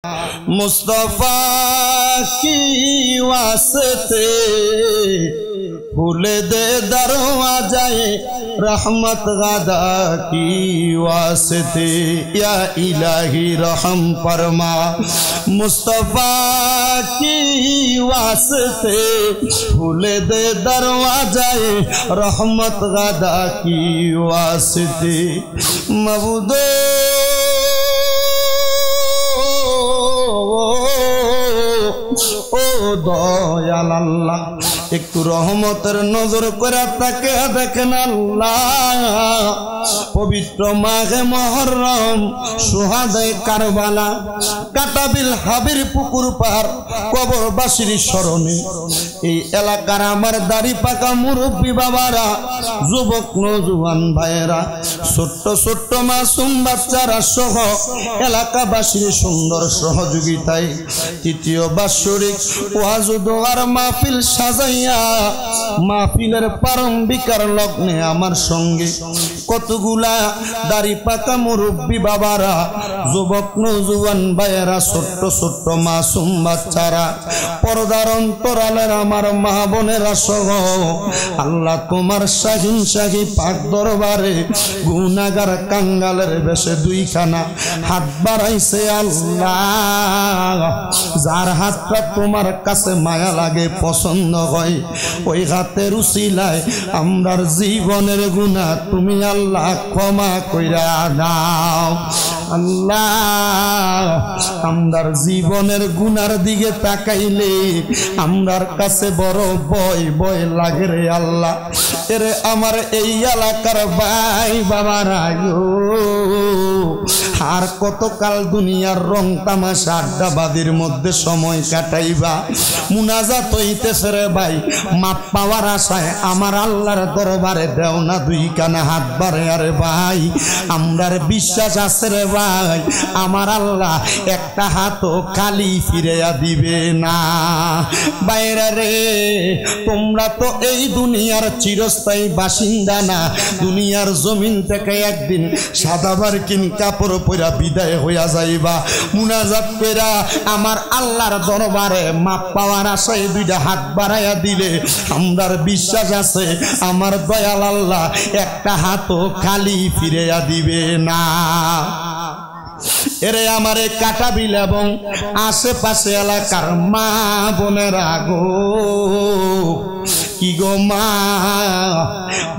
मुस्तफा की वास्ते फूल दे दरवाज़े रहमत गदा की वास्ते या इलाही रहम फरमा मुस्तफा की वास्ते फूल दे दरवाज़े रहमत गदा की वास्ते मबूदो ओ दयाल अल्लाह একটু রহমতের নজর করে তাকে দেখেন আল্লাহ পবিত্র মাহে মুহররম সুহাদায়ে কারবালা কাটাবিল হাবির পুকুর পার কবরবাসীর স্মরণে এই এলাকার আমার দাড়ি পাকা মুরব্বী বাবারা যুবক নওজোয়ান ভাইয়েরা ছোট্ট ছোট্ট মাসুম বাচ্চারা সহ এলাকাবাসীর সুন্দর সহযোগিতায় তৃতীয় বাৎসরিক ওয়াজ ও দোয়ার মাহফিল সাজাই মাহফিলের প্রারম্ভিকার লগ্নে আমার সঙ্গে কতগুলা দাড়ি পাকা মুরব্বী বাবারা যুবক নওজোয়ান ভাইয়েরা ছোট্ট ছোট্ট মাসুম বাচ্চারা পর্দার অন্তরালের আমার মা বোনেরা সহ আল্লাহ তোমার শাহিন শাহী পাক দরবারে গুনাহগার কাঙ্গালের বেশে দুইখানা হাত বাড়াইছে আল্লাহ যার হাতটা তোমার কাছে মায়া লাগে পছন্দ হয় ওই হাতের উসিলায় আমরার জীবনের গুনাহ তুমি আল্লাহ ক্ষমা কইরা দাও আল্লাহ আমরার জীবনের গুনার দিকে তাকাইলে আমরার কাছে বড় ভয় ভয় লাগে রে আল্লাহ এরে আমার এই এলাকার ভাই বাবারা গো আর কতকাল দুনিয়ার রং তামাশা আড্ডাবাদির মধ্যে সময় কাটাইবা মুনাজাত হইতেছে রে ভাই মাপ পাওয়ার আশায় আমার আল্লাহর দরবারে দেও না দুই কানা হাত বাড়ে আরে ভাই আমরার বিশ্বাস আছে রে ভাই আমার আল্লাহ একটা হাতও খালি ফিরিয়া দিবে না বাইরে রে তোমরা তো এই দুনিয়ার চিরস্থায়ী বাসিন্দা না দুনিয়ার জমিন থেকে একদিন সাদা বারকিন কাপড় পরা বিদায় হইয়া যাইবা মুনাজাত কইরা আমার আল্লাহর দরবারে মাপ পাওয়ার আশায় দুইটা হাত বাড়াইয়া দিলে আমরার বিশ্বাস আছে আমার দয়াল আল্লাহ একটা হাতও খালি ফিরিয়া দিবে না এরে আমারে কাটাবিল এবং আশেপাশে এলাকার মা বোনেরা গো কি গো মা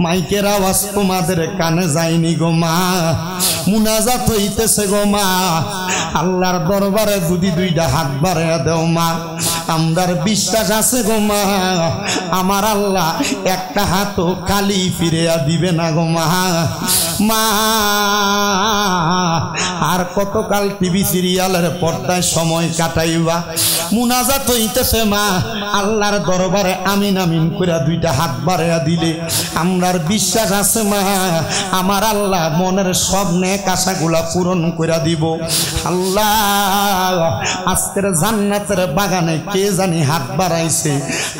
মাইকের আওয়াজ তোমাদের কানে যায়নি গো মা মুনাজাত হইতেছে গো মা আল্লাহর দরবারে যদি দুইটা হাত বাড়াইয়া দেও মা আমরার বিশ্বাস আছে গো মা আমার আল্লাহ একটা হাতও খালি ফিরিয়া দিবে না গো মা মা আর কতকাল টিভি সিরিয়ালের পর্দায় সময় কাটাইবা মুনাজাত হইতেছে মা আল্লাহর দরবারে আমিন আমিন কইরা দুইটা হাত বাড়াইয়া দিলে আমরার বিশ্বাস আছে মা আমার আল্লাহ মনের সব নেক আশাগুলা পূরণ কইরা দিব আল্লাহ আজকের জান্নাতের বাগানে কে জানি হাত বাড়াইছে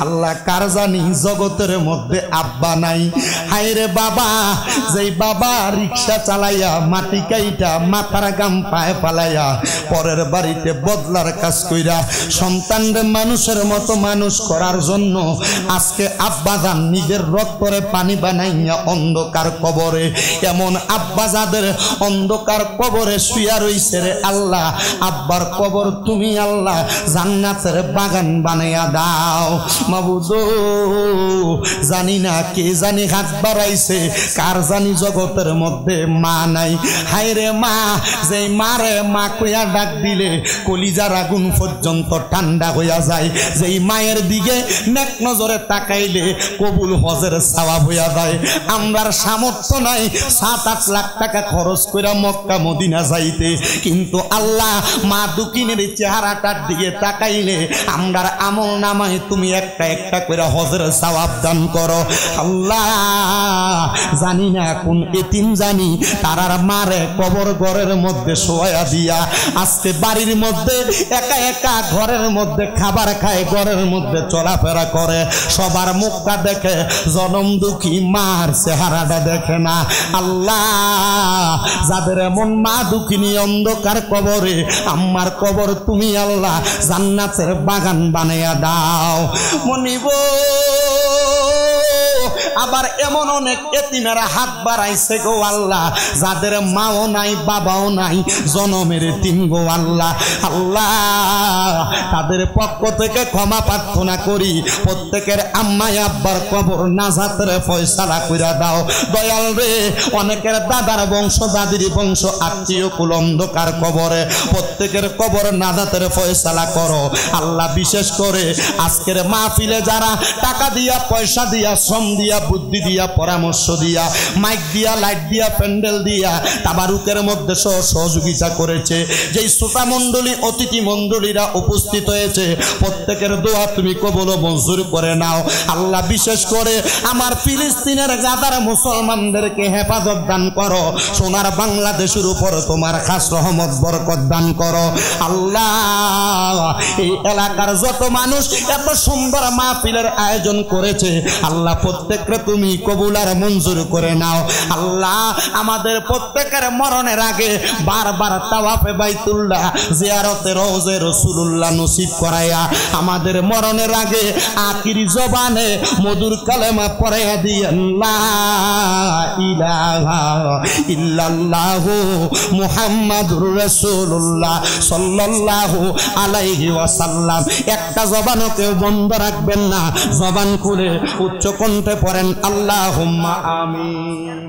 আল্লাহ কার জানি জগতের মধ্যে আব্বা নাই হায়রে বাবা যেই বাবা রিক্সা চালাইয়া মাটি কাইটা মাথার গাম পায়ে পালাইয়া পরের বাড়িতে বদলার কাজ কইরা সন্তানদের মানুষের মতো মানুষ করার জন্য আজকে আব্বা জান নিজের রক্তরে পানি বানাইয়া অন্ধকার কবরে এমন আব্বা যাদের অন্ধকার কবরে শুইয়া রইছে রে আল্লাহ আব্বার কবর তুমি আল্লাহ জান্নাতের বাগান বানাইয়া দাও মাবুদ জানি না কে জানি হাত বাড়াইছে কার জানি জগতের মধ্যে মা নাই হায়রে মা যেই মারে মা কইয়া ডাক দিলে কলিজার আগুন পর্যন্ত ঠান্ডা হইয়া যায় যেই মায়ের দিকে নেক নজরে তাকাইলে কবুল হজের সওয়াব হইয়া যায় আমরার সামর্থ্য নাই 7-8 লাখ টাকা খরচ কইরা মক্কা মদিনা যাইতে কিন্তু আল্লাহ মা দুকিনের চেহারাটার দিকে তাকাইলে আমরার আমল নামায় তুমি একটা একটা করে হজের সওয়াব দান করো আল্লাহ। জানি না কোন এতিম জানি তারার মারে কবর ঘরের মধ্যে শোয়া দিয়া আজকে বাড়ির মধ্যে একা একা ঘরের মধ্যে খাবার খায়, ঘরের মধ্যে চলাফেরা করে, সবার মুখটা দেখে, জনম দুঃখী মার চেহারাটা দেখে না আল্লাহ। যাদের এমন মা দুঃখিনী অন্ধকার কবরে, আম্মার কবর তুমি আল্লাহ জান্নাতের বাগান বানাইয়া দাও। মনিব আবার এমন অনেক এতিমেরা হাত বাড়াইছে গো আল্লাহ, যাদের মাও নাই বাবাও নাই, জনমের এতিম গো আল্লাহ। আল্লাহ তাদের পক্ষ থেকে ক্ষমা প্রার্থনা করি, প্রত্যেকের আম্মাই আব্বার কবর নাজাতের ফয়সালা কইরা দাও দয়াল রে। অনেকের দাদার বংশ দাদির বংশ আত্মীয় কুল অন্ধকার কবরে, প্রত্যেকের কবর নাজাতের ফয়সালা করো আল্লাহ। বিশেষ করে আজকের মাহফিলে যারা টাকা দিয়া পয়সা দিয়া শ্রম দিয়া বুদ্ধি দিয়া পরামর্শ দিয়া মাইক দিয়া লাইট দিয়া প্যান্ডেল দিয়া তাবারুকের মধ্যে সহযোগিতা করেছে, যেই শ্রোতা মণ্ডলী অতিথি মণ্ডলীরা উপস্থিত হয়েছে, প্রত্যেকের দোয়া তুমি কবুল মঞ্জুর করে নাও আল্লাহ। বিশেষ করে আমার ফিলিস্তিনের গাদার মুসলমানদেরকে হেফাজত দান করো, সোনার বাংলাদেশের উপর তোমার খাস রহমত বরকত দান করো আল্লাহ। এই এলাকার যত মানুষ এত সুন্দর মাহফিলের আয়োজন করেছে আল্লাহ, প্রত্যেককে তুমি কবুল আর মঞ্জুর করে নাও আল্লাহ। আমাদের প্রত্যেকের মরণের আগে বারবার তাওয়াফে বাইতুল্লাহ জিয়ারতে রওজে রাসূলুল্লাহ নসিব করায়া আমাদের মরণের আগে আখিরি জবানে মধুর কালেমা পড়াইয়া দিয়েন লা ইলাহা ইল্লাল্লাহু মুহাম্মাদুর রাসূলুল্লাহ সাল্লাল্লাহু আলাইহি ওয়াসাল্লাম। একটা জবানও কেউ বন্ধ রাখবেন না, জবান খুলে উচ্চ কণ্ঠে পড়েন আল্লাহুম্মা আমিন।